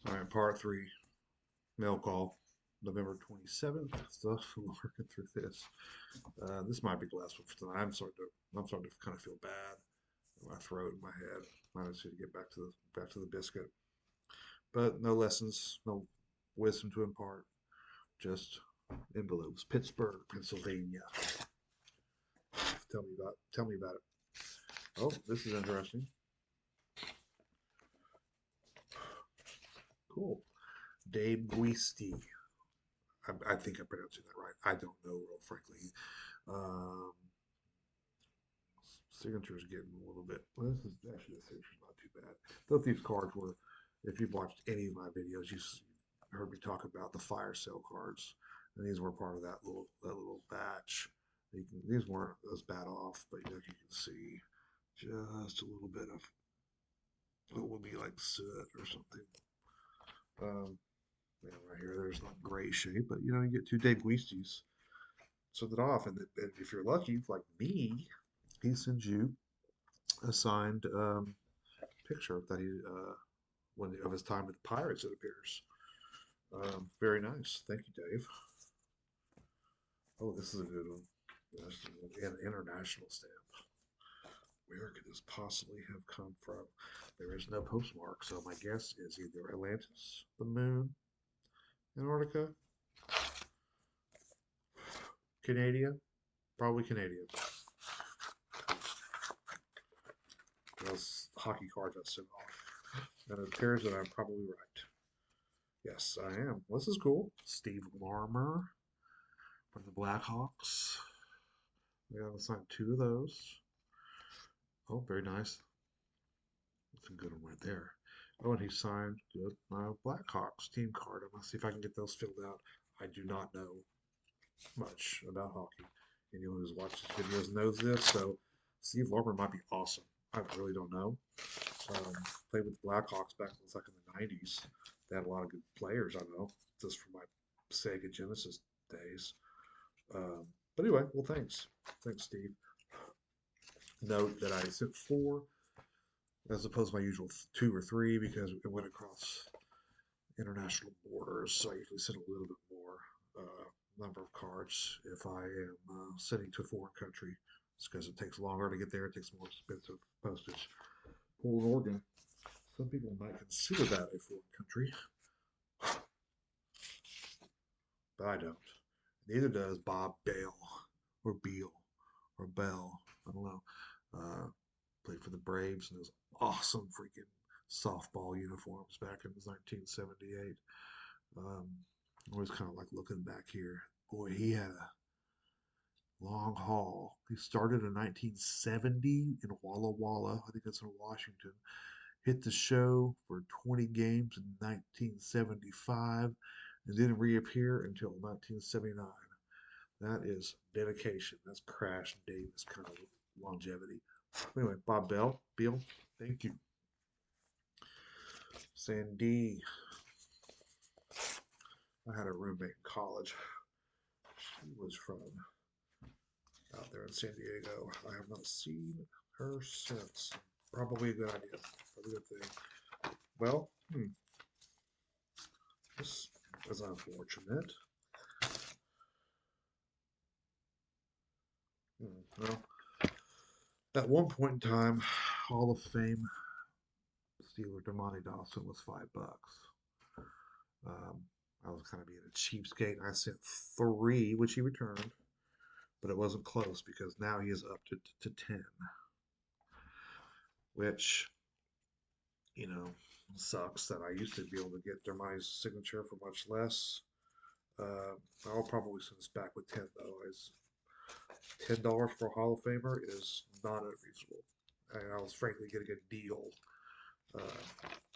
All right, part three, mail call, November 27th. So working through this. This might be the last one for tonight. I'm starting to kind of feel bad in my throat and my head. I just need to get back to the biscuit. But no lessons, no wisdom to impart. Just envelopes. Pittsburgh, Pennsylvania. Tell me about it. Oh, this is interesting. Cool. Dave Guisti. I think I'm pronouncing that right. I don't know, real frankly. Um, Signature's getting a little bit. Well, this is actually the signature's not too bad. Both these cards were, if you've watched any of my videos, you heard me talk about the fire sale cards, and these were part of that little batch. These weren't as bad off, but you can see just a little bit of what would be like soot or something. Um, right here, there's not gray shape, but you get two Dave Guistis, set it off, and if you're lucky, like me, he sends you a signed picture that he when of his time with the Pirates. It appears very nice. Thank you, Dave. Oh, this is a good one. This is an international stamp. Where could this possibly have come from? There is no postmark, so my guess is either Atlantis, the moon, Antarctica, Canada, probably Canadian. Those hockey cards I sent off. And it appears that I'm probably right. Yes, I am. Well, this is cool. Steve Larmer from the Blackhawks. We got assigned two of those. Oh, very nice. That's a good one right there. Oh, and he signed good Blackhawks team card. I'm gonna see if I can get those filled out. I do not know much about hockey. Anyone who's watched his videos knows this. So Steve Larmer might be awesome. I really don't know. Um, Played with the Blackhawks back like in the '90s. They had a lot of good players. I know just from my Sega Genesis days. Um, but anyway, well, thanks, Steve. Note that I sent four as opposed to my usual two or three because it went across international borders. So I usually send a little bit more number of cards if I am sending to a foreign country. It's because it takes longer to get there. It takes more expensive postage. Portland, Oregon. Some people might consider that a foreign country, but I don't. Neither does Bob Bale or Beal or Bell. I don't know. Uh, Played for the Braves in those awesome freaking softball uniforms back in 1978. Um, I was kind of like looking back here. Boy, he had a long haul. He started in 1970 in Walla Walla. I think that's in Washington. Hit the show for 20 games in 1975 and didn't reappear until 1979. That is dedication. That's Crash Davis kind of longevity. Anyway, Bob Bell, Beal, thank you. Sandy, I had a roommate in college. She was from out there in San Diego. I have not seen her since. Probably a good idea. Probably a good thing. Well, this is unfortunate. Well, at one point in time, Hall of Fame Steeler Demonte Dawson was $5. Um, I was kind of being a cheapskate. I sent three, which he returned, but it wasn't close because now he is up to 10, which, you know, sucks that I used to be able to get Dermotte's signature for much less. Uh, I'll probably send this back with 10 though. As $10 for a Hall of Famer is not unreasonable. And I was frankly getting a deal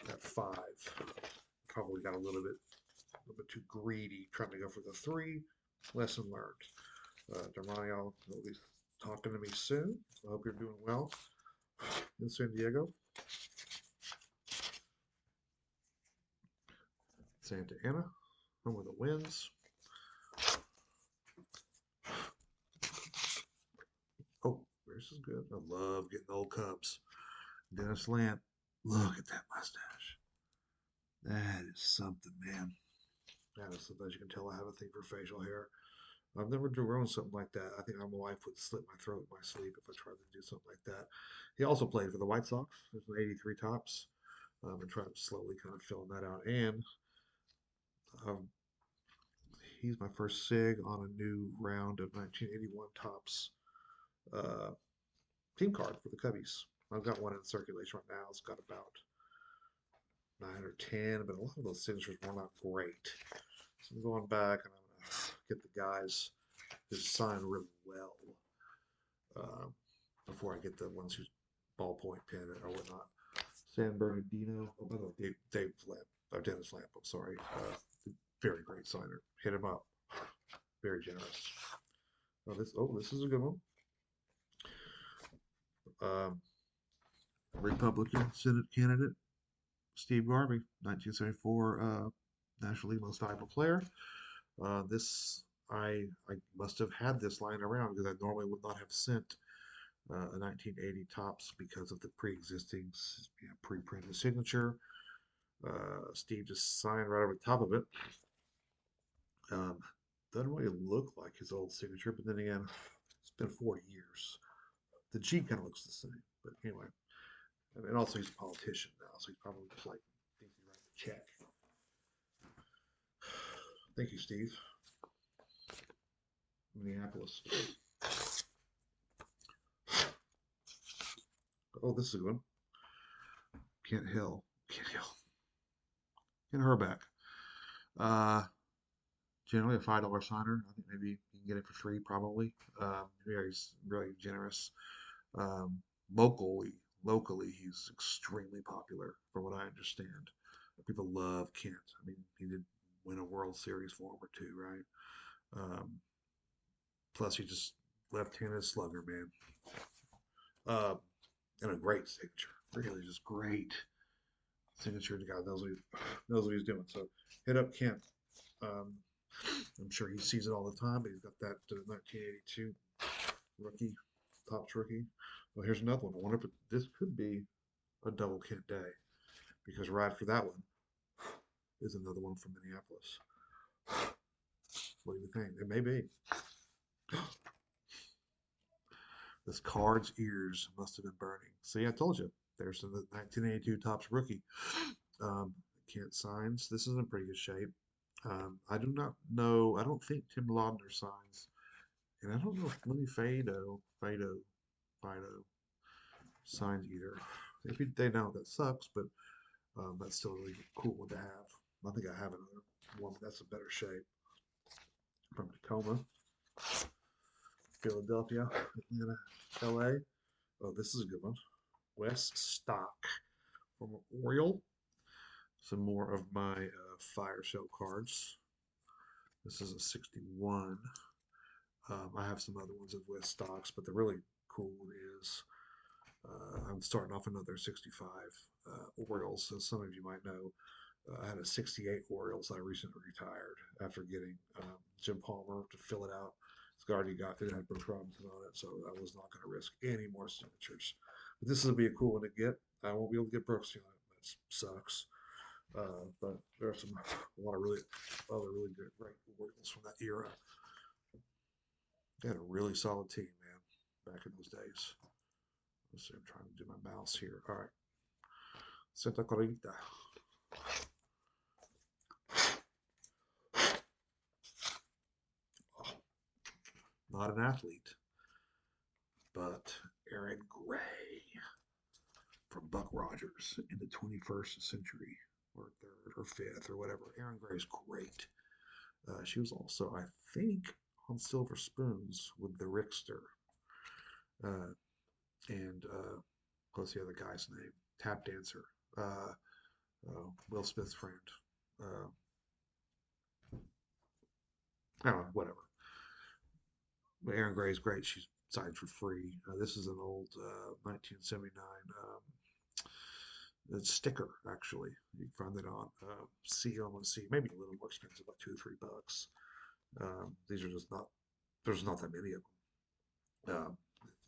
at five. Probably got a little bit too greedy trying to go for the three. Lesson learned. Dermani, I'll be talking to me soon. I hope you're doing well in San Diego. Santa Ana, home of the Winds. Oh, this is good. I love getting old Cubs. Dennis Lamp, look at that mustache. That is is something, man. That is something. As you can tell, I have a thing for facial hair. I've never grown something like that. I think my wife would slit my throat in my sleep if I tried to do something like that. He also played for the White Sox. There's an 83 tops. And trying to slowly kind of filling that out. And um, he's my first SIG on a new round of 1981 tops uh, team card for the Cubbies. I've got one in circulation right now. It's got about 9 or 10, but a lot of those signatures were not great. So I'm going back and I'm going to get the guys who sign really well uh, before I get the ones who ballpoint pen it or whatnot. San Bernardino. Oh, by the way, Dave Lamp, or Dennis Lamp, I'm sorry. Very great signer. Hit him up. Very generous. This is a good one. Um, Republican Senate candidate Steve Garvey, 1974 National League Most Valuable Player. This I must have had this lying around because I normally would not have sent a 1980 tops because of the pre-existing pre-printed signature. Steve just signed right over the top of it. Doesn't really look like his old signature, but then again, it's been 40 years. The G kind of looks the same, but anyway. And also, he's a politician now, so he's probably just like thinks he's writing a check. Thank you, Steve. Minneapolis. Oh, this is a good one. Kent Hill. Ken Herbeck. Uh, Generally a $5 signer. I think maybe you can get it for free, probably. Yeah, he's really generous. Um, locally, he's extremely popular, from what I understand. People love Kent. I mean, he did win a World Series for him or two, right? Um, Plus, he just left-handed slugger, man. Uh, and a great signature. Really, just great signature. The guy knows what he's doing. So hit up Kent. Um, I'm sure he sees it all the time, but he's got that 1982 rookie, Topps rookie. Well, here's another one. I wonder if this could be a double Kent day because right for that one is another one from Minneapolis. What do you think? It may be. This card's ears must have been burning. See, I told you. There's the 1982 Topps rookie. Um, Kent signs. This is in pretty good shape. I do not know. I don't think Tim Laudner signs. And I don't know if Lenny Fido signs either. Maybe they know that sucks, but that's still a really cool one to have. I think I have another one that's in better shape from Tacoma, Philadelphia, Atlanta, LA. Oh, this is a good one. West Stock from Oriole. Some more of my fire sale cards. This is a 61. I have some other ones of West Stocks, but the really cool is I'm starting off another 65 Orioles. As some of you might know, I had a 68 Orioles I recently retired after getting Jim Palmer to fill it out. It's already got it had Brooks Robinson on it, so I was not going to risk any more signatures. But this will be a cool one to get. I won't be able to get Brooks on it. That sucks. But there are a lot of really other really great Orioles from that era. They had a really solid team, man, back in those days. Let's see, I'm trying to do my mouse here. All right. Santa Clarita. Oh, not an athlete, but Aaron Gray from Buck Rogers in the 21st century, or third or fifth or whatever. Aaron Gray is great. She was also, I think, on Silver Spoons with the Rickster. Uh, and what's the other guy's name? Tap dancer. Will Smith's friend. Uh, I don't know, whatever. But Aaron Gray is great. She's signed for free. This is an old 1979 sticker, actually. You can find it on CLC, maybe a little more expensive, like $2 or $3. These are just not, there's not that many of them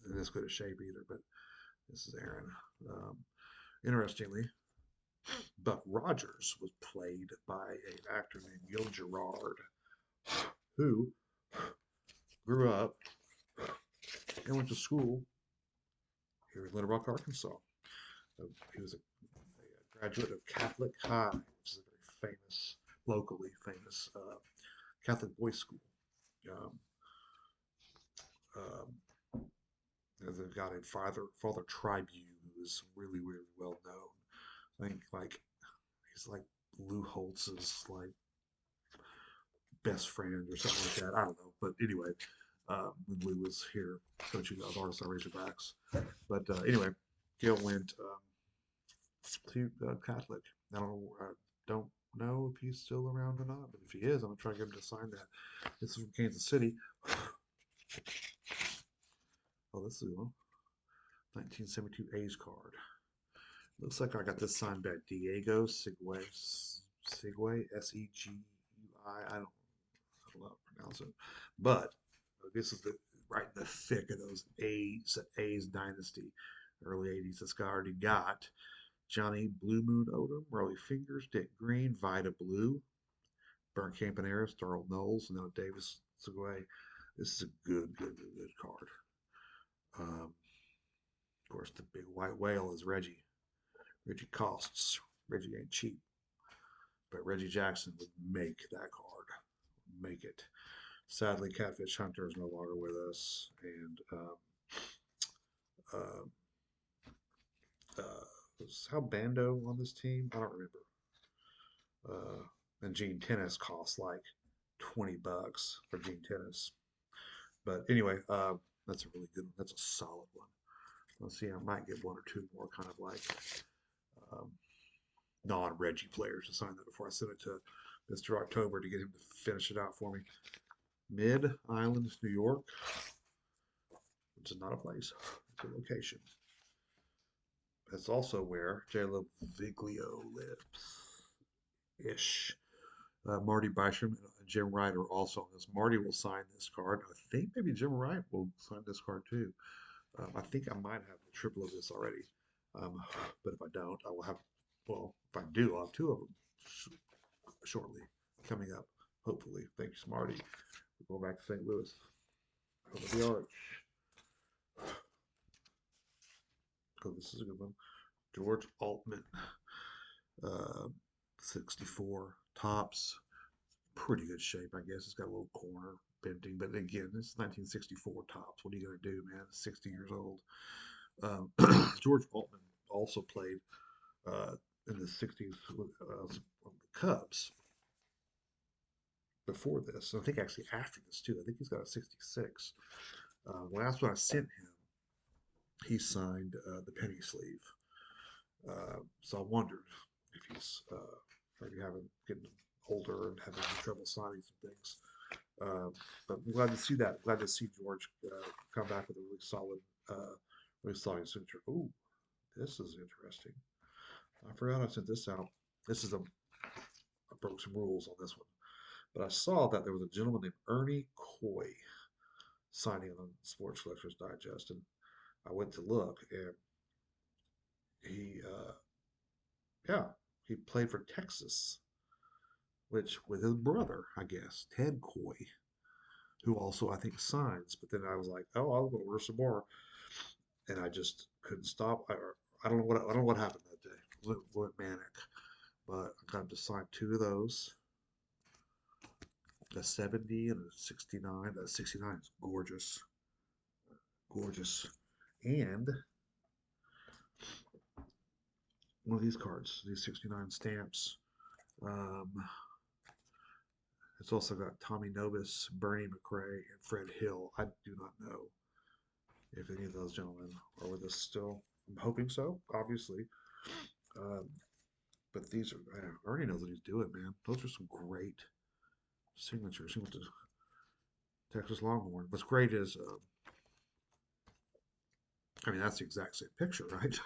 in this good a shape either, but this is Aaron. Interestingly, Buck Rogers was played by an actor named Gil Gerard, who grew up and went to school here in Little Rock, Arkansas. He was a graduate of Catholic High, which is a very famous, locally famous Catholic boys' school. Um, um, there's a guy named Father Tribune who is really, really well known. I think he's like Lou Holtz's like best friend or something like that. I don't know, but anyway, when Lou was here coaching the Arkansas Razorbacks. But anyway, Gil went to Catholic. Don't know if he's still around or not, but if he is, I'm gonna try to get him to sign that. This is from Kansas City. Oh, this is a 1972 A's card. Looks like I got this signed by Diego Segui. Segui, Segui. I don't know how to pronounce it. But this is right in the thick of those A's dynasty, early 80s. This guy already got Johnny Blue Moon Odom, Rolly Fingers, Dick Green, Vida Blue, Burnt Campaneris, Darrell Knowles, and then Davis Segui. This is a good card. Of course, the big white whale is Reggie. Reggie costs. Reggie ain't cheap. But Reggie Jackson would make that card. Make it. Sadly, Catfish Hunter is no longer with us. And um, was Hal Bando on this team? I don't remember. And Gene Tennis costs like $20 for Gene Tennis. But anyway, that's a really good one. That's a solid one. Let's see, I might get one or two more kind of like um, non-Reggie players to sign that before I send it to Mr. October to get him to finish it out for me. Mid Island, New York, which is not a place, it's a location. That's also where J.Lo Viglio lives, ish. Marty Basham and Jim Wright are also on this. Marty will sign this card. I think maybe Jim Wright will sign this card too. I think I might have the triple of this already. But if I don't, I will have, well, if I do, I'll have two of them shortly coming up, hopefully. Thank you, Smarty. We'll go back to St. Louis. Over the arch. Oh, this is a good one. George Altman, uh, 64 tops. Pretty good shape, I guess. It's got a little corner bending, but again, this is 1964 tops. What are you going to do, man? 60 years old. George Altman also played in the 60s with the Cubs before this. I think actually after this, too. I think he's got a 66. Last one I sent him, he signed the penny sleeve. So I wondered if he's maybe getting older and having trouble signing some things. But I'm glad to see that. Glad to see George come back with a really solid signature. Oh, this is interesting. I forgot I sent this out. This is I broke some rules on this one, but I saw that there was a gentleman named Ernie Coy signing on Sports Collectors Digest, and I went to look, and he, yeah, he played for Texas, which with his brother, I guess, Ted Coy, who also I think signs. But then I was like, oh, I'll go order some more, and I just couldn't stop. I don't know what happened that day. Went manic, but I got to sign two of those. A 70 and a 69. The 69 is gorgeous, gorgeous, and one of these cards, these 69 stamps. Um, it's also got Tommy Novus, Bernie McRae, and Fred Hill. I do not know if any of those gentlemen are with us still. I'm hoping so, obviously. Um, but these are, Ernie knows what he's doing, man. Those are some great signatures. He went to Texas Longhorn. What's great is, I mean, that's the exact same picture, right?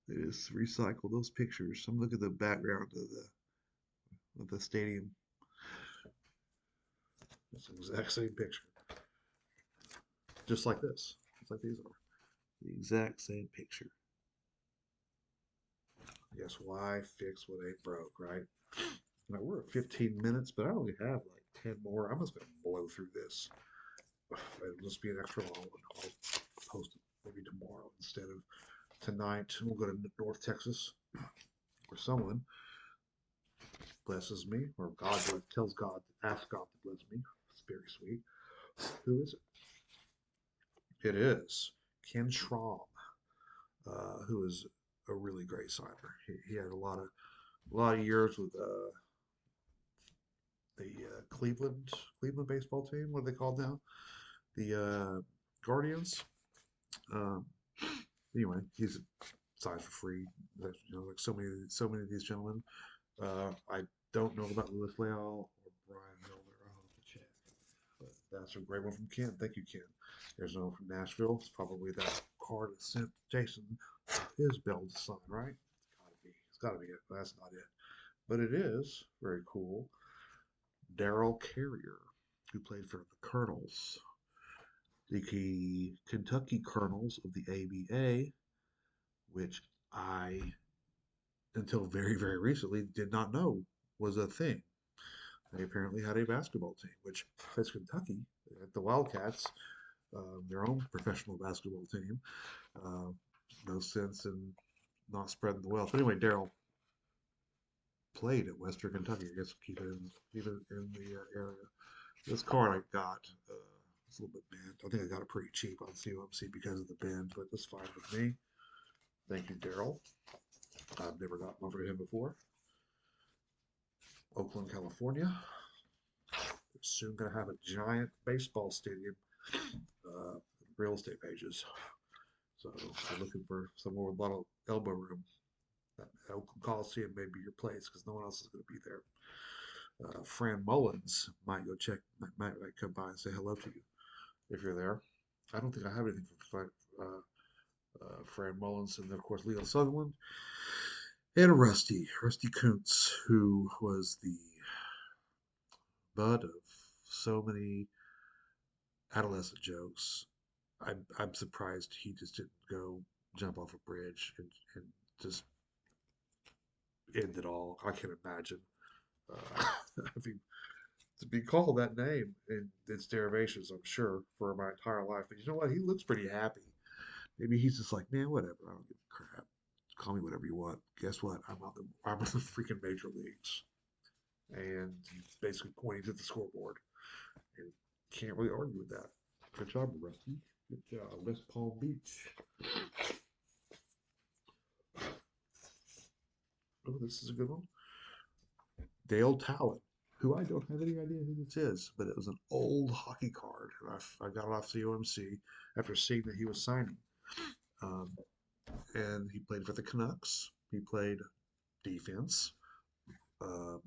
They just recycle those pictures. Some look at the background of the stadium. It's the exact same picture. Just like this. Just like these are. The exact same picture. I guess why fix what ain't broke, right? Now we're at 15 minutes, but I only have like 10 more. I'm just gonna blow through this. It'll just be an extra long one. I'll post it maybe tomorrow instead of tonight. We'll go to North Texas where someone blesses me, or God tells God, asks God to bless me. It's very sweet. Who is it? It is Ken Schramm, who is a really great signer. He had a lot of years with the Cleveland baseball team. What are they called now? The Guardians. Um, anyway, he's signed for free. Like so many of these gentlemen. I don't know about Louis Leal or Brian Miller. I'll have to check. But that's a great one from Ken. Thank you, Ken. There's another from Nashville. It's probably that card that sent Jason his bill to sign, right? It's gotta be. It's gotta be it. But that's not it. But it is very cool. Darrell Carrier, who played for the Colonels, the Kentucky Colonels of the ABA, which I, until very, very recently, did not know was a thing. They apparently had a basketball team, which is Kentucky, the Wildcats, their own professional basketball team. Uh, no sense in not spreading the wealth. But anyway, Daryl played at Western Kentucky. I guess keep it in the area. This card I got, it's a little bit bent. I think I got it pretty cheap on COMC because of the bend, but that's fine with me. Thank you, Daryl. I've never gotten one for him before. Oakland, California. They're soon going to have a giant baseball stadium, uh, real estate pages. So if you're looking for somewhere with a lot of elbow room, that Oakland Coliseum may be your place because no one else is going to be there. Fran Mullins might go check, might come by and say hello to you if you're there. I don't think I have anything for Fran Mullins, and then of course Leo Sutherland and Rusty Kuntz, who was the butt of so many adolescent jokes. I'm surprised he just didn't go jump off a bridge and just end it all. I can imagine having to be called that name in its derivations, I'm sure, for my entire life. But you know what? He looks pretty happy. Maybe he's just like, man, whatever. I don't give a crap. Call me whatever you want. Guess what? I'm in the freaking major leagues. And he's basically pointing to the scoreboard. And can't really argue with that. Good job, Rusty. Good job. West Palm Beach. Oh, this is a good one. Dale Talon, who I don't have any idea who this is, but it was an old hockey card. And I got it off COMC after seeing that he was signing. Um, and he played for the Canucks. He played defense. Um,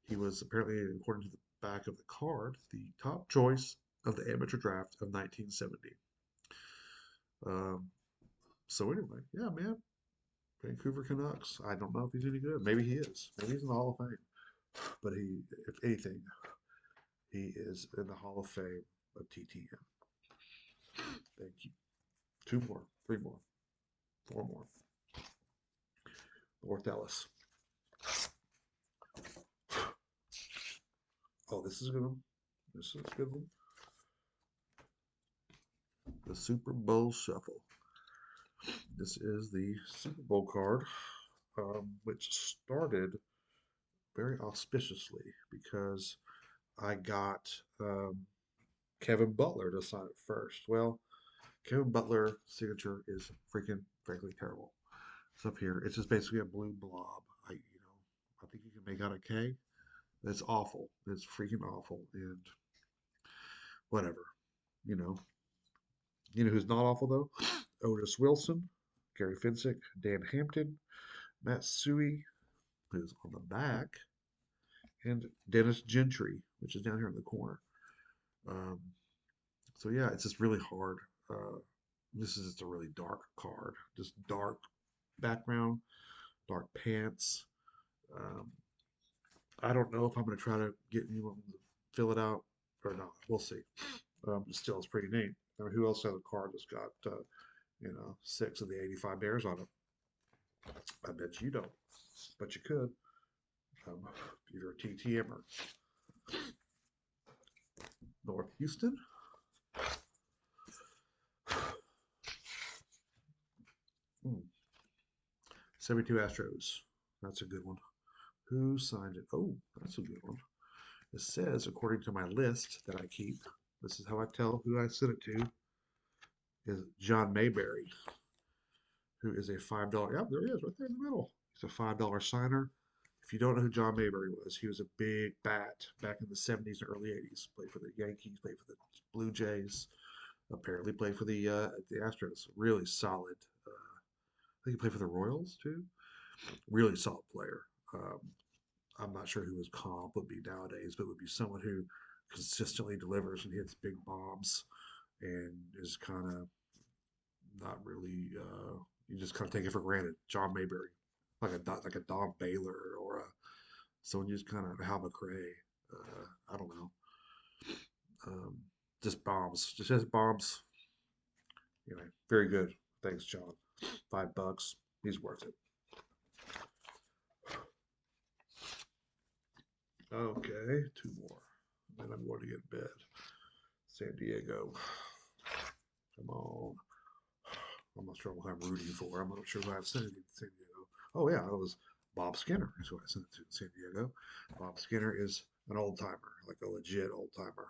he was apparently, according to the back of the card, the top choice of the amateur draft of 1970. Um, so anyway, yeah, man, Vancouver Canucks. I don't know if he's any good. Maybe he is. Maybe he's in the Hall of Fame. But he, if anything, he is in the Hall of Fame of TTM. Thank you. Two more, three more, four more. North Ellis. Oh, this is a good one. This is a good one. The Super Bowl Shuffle. This is the Super Bowl card, which started very auspiciously because I got Kevin Butler to sign it first. Well, Kevin Butler's signature is freaking, frankly, terrible. It's up here. It's just basically a blue blob. I think you can make out a K. It's awful. It's freaking awful. And whatever, you know. You know who's not awful though? Otis Wilson, Gary Finsick, Dan Hampton, Matt Suey, who's on the back, and Dennis Gentry, which is down here in the corner. Um, so yeah, it's just really hard. This is just a really dark card, just dark background, dark pants. Um, I don't know if I'm going to try to get anyone to fill it out or not. We'll see. Still, it's pretty neat. I mean, who else has a card that's got 6 of the 85 Bears on it? I bet you don't, but you could. If you're a TTMer. North Houston. 72 Astros. That's a good one. Who signed it? Oh, that's a good one. It says, according to my list that I keep, this is how I tell who I sent it to, is John Mayberry, who is a $5. Yeah, there he is, right there in the middle. He's a $5 signer. If you don't know who John Mayberry was, he was a big bat back in the 70s and early 80s. Played for the Yankees, played for the Blue Jays, apparently played for the Astros. Really solid. I think he played for the Royals too. Really solid player. Um, I'm not sure who his comp would be nowadays, but would be someone who consistently delivers and hits big bombs and is kind of not really. You just kind of take it for granted. John Mayberry, like a Don Baylor or someone you just kind of Hal McRae. I don't know. Um, just bombs. Just has bombs. Anyway, very good. Thanks, John. $5. He's worth it. Okay, two more. Then I'm going to get in bed. San Diego. Come on. I'm not sure what I'm rooting for. I'm not sure who I've sent it to San Diego. Oh, yeah, it was Bob Skinner is who I sent it to San Diego. Bob Skinner is an old timer, like a legit old timer.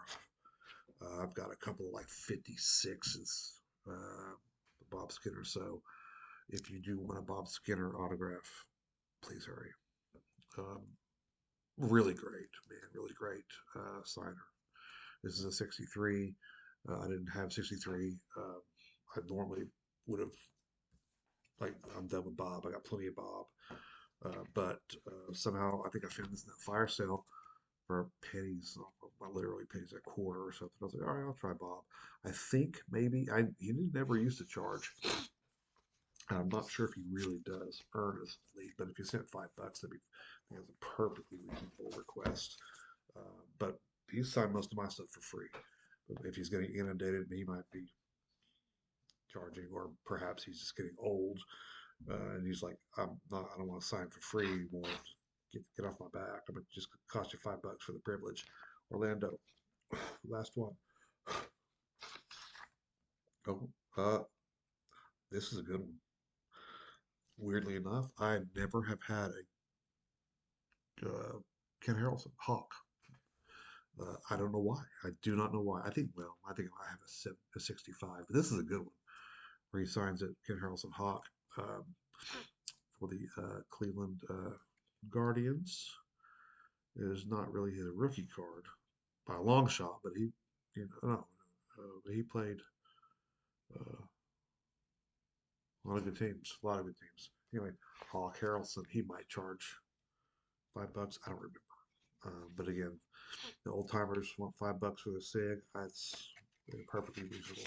I've got a couple of like 56s, Bob Skinner. So if you do want a Bob Skinner autograph, please hurry. Um, really great, man. Really great signer. This is a 63. I didn't have 63. I normally would have, like, I'm done with Bob. I got plenty of Bob. But somehow I think I found this in that fire sale for pennies, literally pennies, a quarter or something. I was like, all right, I'll try Bob. I think maybe he never used to charge. I'm not sure if he really does earnestly, but if you sent $5, that'd be that's a perfectly reasonable request. But he's signed most of my stuff for free. But if he's getting inundated, he might be charging, or perhaps he's just getting old, and he's like, I'm not, I don't want to sign for free anymore. Get off my back. I'm gonna just cost you $5 for the privilege. Orlando, last one. Oh, this is a good one. Weirdly enough, I never have had a Ken Harrelson Hawk. I don't know why. I do not know why. I think I have a 65. But this is a good one where he signs it, Ken Harrelson Hawk, um, for the Cleveland Guardians. It is not really his rookie card by a long shot, but no, he played uh, a lot of good teams, a lot of good teams. Anyway, Hawk Harrelson, he might charge $5. I don't remember. But again, the old timers want $5 for the SIG. That's perfectly reasonable.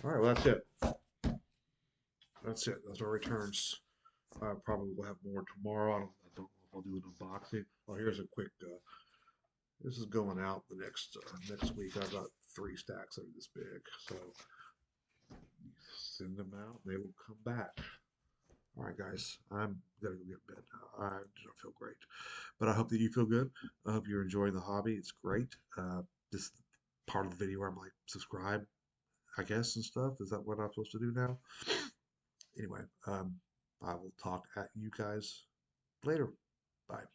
All right, well, that's it. That's it. That's our returns. Probably will have more tomorrow. I don't know if I'll do an unboxing. Oh, here's a quick. This is going out the next week. I've got 3 stacks that are this big, so send them out. They will come back. All right, guys. I'm gonna go get in bed now. I do not feel great, but I hope that you feel good. I hope you're enjoying the hobby. It's great. This part of the video where I'm like subscribe, I guess, and stuff. Is that what I'm supposed to do now? Anyway, I will talk at you guys later. Bye.